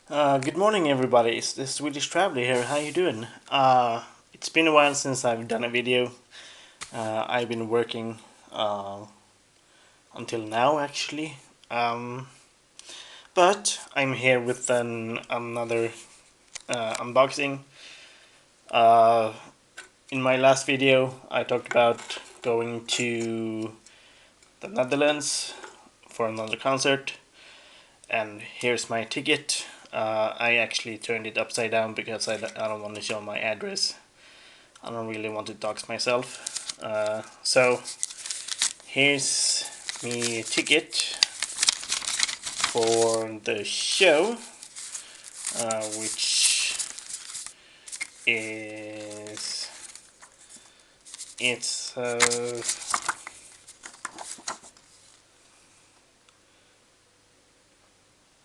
Good morning, everybody. It's the Swedish Traveler here. How you doing? It's been a while since I've done a video. I've been working until now, actually. But I'm here with another unboxing. Uh, in my last video, I talked about going to the Netherlands for another concert, and here's my ticket. I actually turned it upside down because I don't want to show my address. I don't really want to dox myself. So here's me ticket for the show, which is it's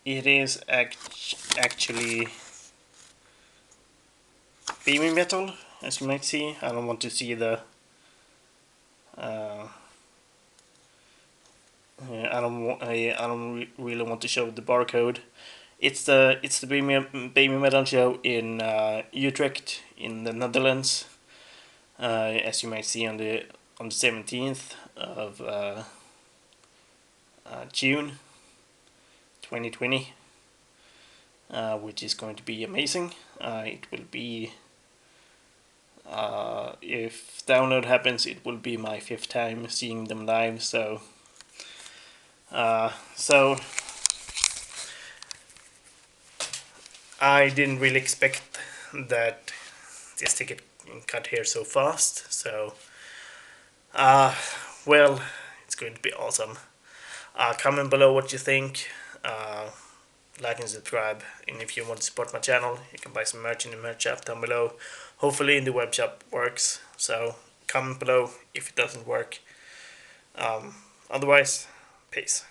it is actually BABYMETAL, as you might see. I don't want to see the I don't really want to show the barcode. It's the BABYMETAL Show in Utrecht in the Netherlands. As you might see on the 17th of June 2020, which is going to be amazing. It will be if download happens, it will be my 5th time seeing them live. So I didn't really expect that this ticket cut here so fast. So well, it's going to be awesome. Comment below what you think. Like and subscribe, and if you want to support my channel, you can buy some merch in the merch shop down below. Hopefully the web shop works, so comment below if it doesn't work. Otherwise, peace.